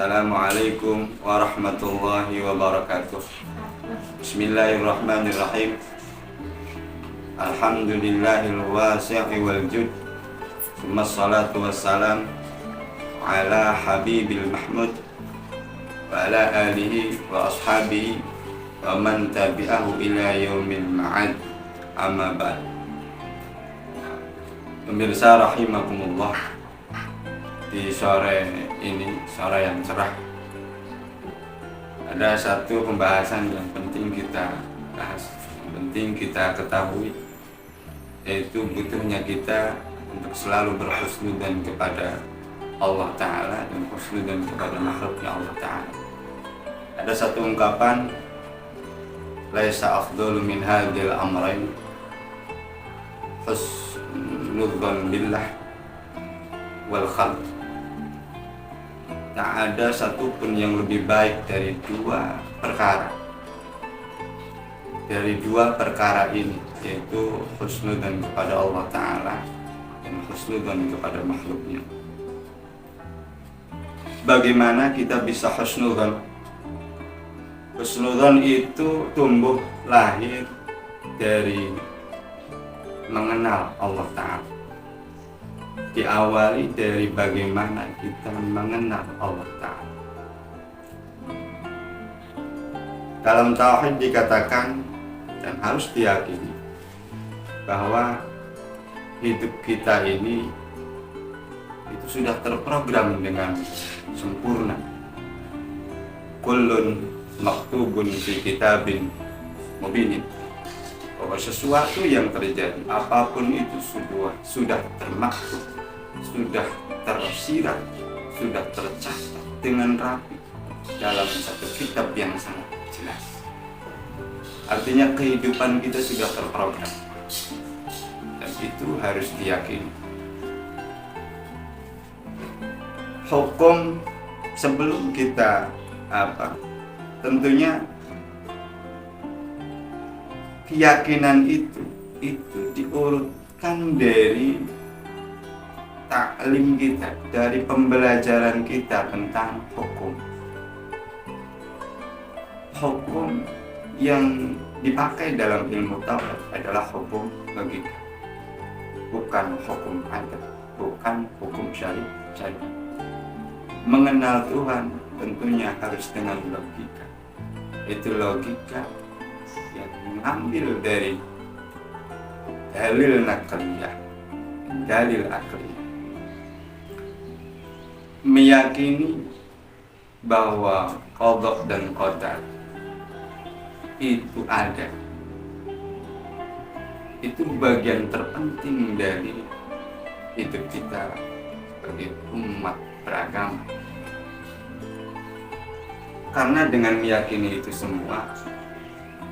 Assalamualaikum warahmatullahi wabarakatuh. Bismillahirrahmanirrahim. Alhamdulillahil wasi'i wal jud. Wassalatu wassalam ala habibil mahmud wa ala alihi wa ashabihi wa man tabi'ahu ila yaumil ma'ad. Amma ba'd. Pemirsa rahimakumullah, di sore ini, sore yang cerah, ada satu pembahasan yang penting kita bahas, penting kita ketahui, yaitu butuhnya kita untuk selalu berhusnudzon kepada Allah Ta'ala dan husnudzon kepada makhluknya Allah Ta'ala. Ada satu ungkapan, laisa afdalu min hadhil amrayn husnudzon billah wal khalq. Tak ada satupun yang lebih baik dari dua perkara. Dari dua perkara ini, yaitu husnudzon kepada Allah Ta'ala dan husnudzon kepada makhluknya. Bagaimana kita bisa husnudzon? Husnudzon itu tumbuh lahir dari mengenal Allah Ta'ala. Diawali dari bagaimana kita mengenal Allah Ta'ala. Dalam tauhid dikatakan dan harus diyakini bahwa hidup kita ini itu sudah terprogram dengan sempurna. Kullun maktubun fi kitabin mubinin. Bahwa sesuatu yang terjadi, apapun itu sudah termaktub, sudah tersirat, sudah tercatat dengan rapi dalam satu kitab yang sangat jelas. Artinya kehidupan kita sudah terprogram, dan itu harus diyakini. Hukum sebelum kita tentunya keyakinan itu diurutkan dari taklim kita, dari pembelajaran kita tentang hukum. Hukum yang dipakai dalam ilmu tauhid adalah hukum logika, bukan hukum adat, bukan hukum syariat. Mengenal Tuhan tentunya harus dengan logika. Itu logika yang mengambil dari dalil nakliyah, dalil akliyah, meyakini bahwa qadha dan qadar itu ada. Itu bagian terpenting dari hidup kita sebagai umat beragama. Karena dengan meyakini itu semua,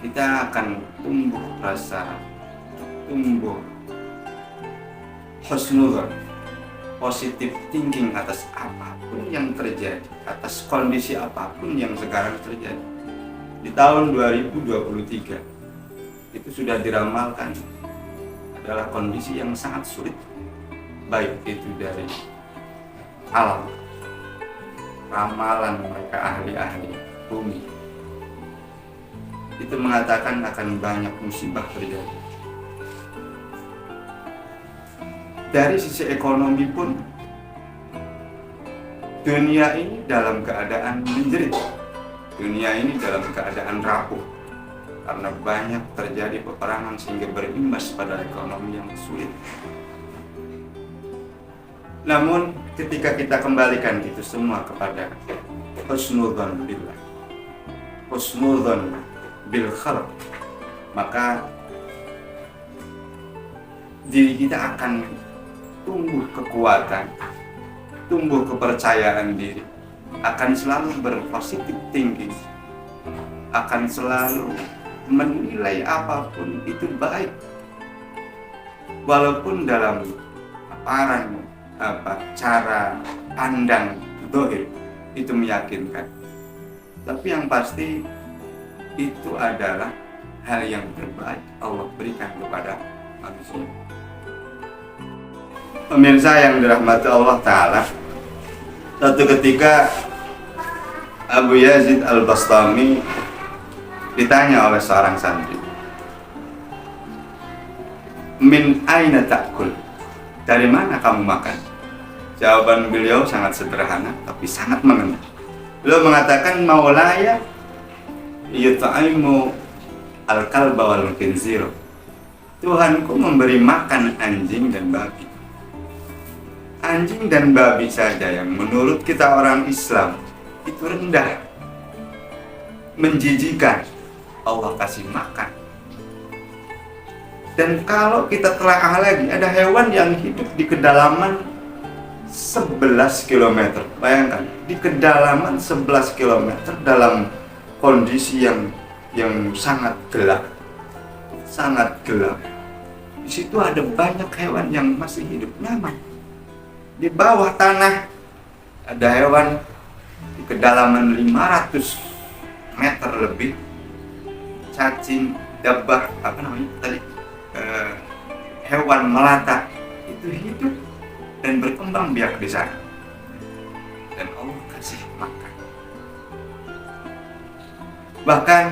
kita akan tumbuh husnudzon, positive thinking atas apapun yang terjadi, atas kondisi apapun yang sekarang terjadi. Di tahun 2023 itu sudah diramalkan adalah kondisi yang sangat sulit, baik itu dari alam, ramalan mereka ahli-ahli bumi itu mengatakan akan banyak musibah terjadi. Dari sisi ekonomi pun, dunia ini dalam keadaan menjerit, dunia ini dalam keadaan rapuh karena banyak terjadi peperangan sehingga berimbas pada ekonomi yang sulit. Namun ketika kita kembalikan itu semua kepada husnudzon billah, husnudzon bil khalq, maka diri kita akan tumbuh kekuatan, tumbuh kepercayaan diri, akan selalu berpositif thinking, akan selalu menilai apapun itu baik, walaupun dalam cara pandang zahir itu meyakinkan, tapi yang pasti itu adalah hal yang terbaik Allah berikan kepada manusia. Pemirsa yang dirahmati Allah Ta'ala, suatu ketika Abu Yazid Al-Bastami ditanya oleh seorang santri, min aina ta'kul? Dari mana kamu makan? Jawaban beliau sangat sederhana tapi sangat mengena. Beliau mengatakan, maulaya yut'imu al-kalba wal khinzir. Tuhanku memberi makan anjing dan babi. Anjing dan babi saja yang menurut kita orang Islam itu rendah, menjijikan, Allah kasih makan. Dan kalau kita telaah lagi, ada hewan yang hidup di kedalaman 11 km. Bayangkan, di kedalaman 11 km dalam kondisi yang sangat gelap. Sangat gelap. Di situ ada banyak hewan yang masih hidup nyaman. Di bawah tanah ada hewan di kedalaman 500 meter lebih, cacing, dabah, hewan melata itu hidup dan berkembang biak di sana, dan Allah kasih makan. Bahkan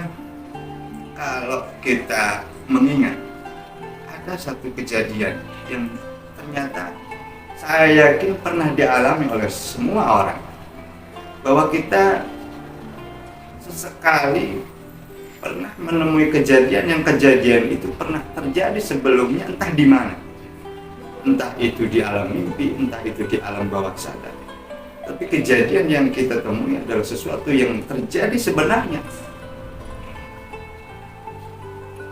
kalau kita mengingat, ada satu kejadian yang ternyata saya yakin pernah dialami oleh semua orang, bahwa kita sesekali pernah menemui kejadian itu pernah terjadi sebelumnya, entah di mana, entah itu di alam mimpi, entah itu di alam bawah sadar. Tapi kejadian yang kita temui adalah sesuatu yang terjadi sebenarnya.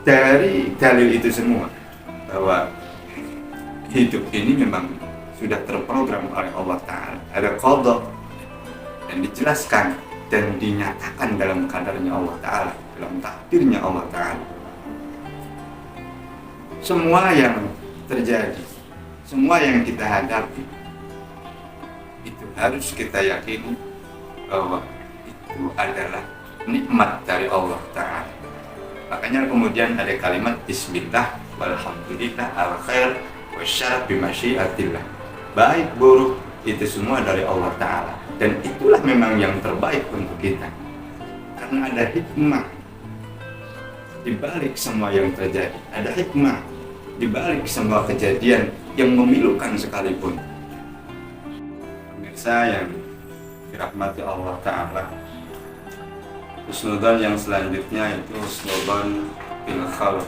Dari dalil itu semua, bahwa hidup ini memang sudah terprogram oleh Allah Ta'ala, ada qadha, dan dijelaskan dan dinyatakan dalam kadarnya Allah Ta'ala, dalam takdirnya Allah Ta'ala. Semua yang terjadi, semua yang kita hadapi, itu harus kita yakini bahwa itu adalah nikmat dari Allah Ta'ala. Makanya kemudian ada kalimat bismillah walhamdulillah al khair wasyarab bimasyiatillah. Baik buruk itu semua dari Allah Ta'ala, dan itulah memang yang terbaik untuk kita, karena ada hikmah di balik semua yang terjadi, ada hikmah di balik semua kejadian yang memilukan sekalipun. Pemirsa yang dirahmati Allah Ta'ala, husnudzon yang selanjutnya itu husnudzon bil khalq,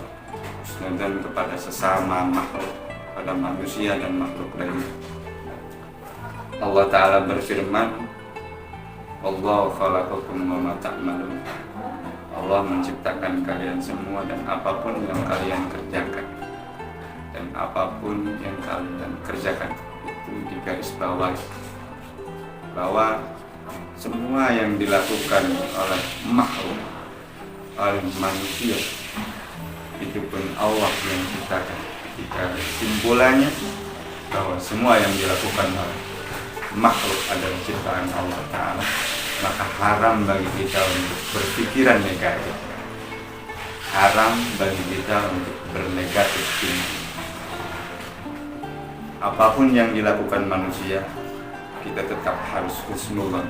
husnudzon kepada sesama makhluk, pada manusia dan makhluk lainnya. Allah Ta'ala berfirman, Wallahu khalaqakum wa ma ta'malun. Allah menciptakan kalian semua dan apapun yang kalian kerjakan, dan apapun yang kalian kerjakan itu digarisbawahi bahwa semua yang dilakukan oleh makhluk, oleh manusia, itu pun Allah yang ciptakan. Jika kesimpulannya bahwa semua yang dilakukan oleh makhluk adalah ciptaan Allah Ta'ala, maka haram bagi kita untuk berpikiran negatif, haram bagi kita untuk bernegatif tinggi. Apapun yang dilakukan manusia, kita tetap harus husnudzon,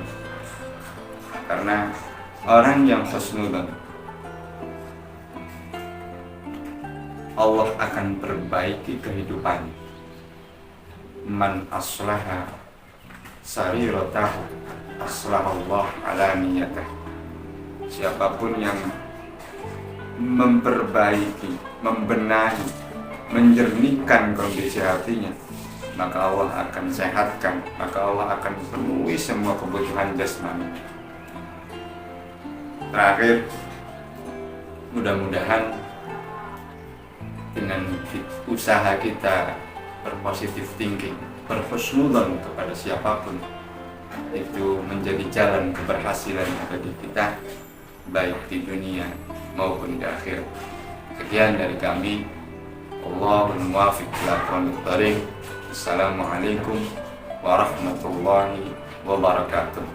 karena orang yang husnudzon, Allah akan perbaiki kehidupannya. Man aslaha sariratahu aslahallah ala niyatah. Siapapun yang memperbaiki, membenahi, menjernihkan kondisi hatinya, maka Allah akan sehatkan, maka Allah akan penuhi semua kebutuhan jasmani. Terakhir, mudah-mudahan dengan usaha kita berpositif thinking, berhusnudzon kepada siapapun, itu menjadi jalan keberhasilan bagi kita, baik di dunia maupun di akhirat. Sekian dari kami. Allahul muwaffiq ila aqwamit thariq. Assalamualaikum warahmatullahi wabarakatuh.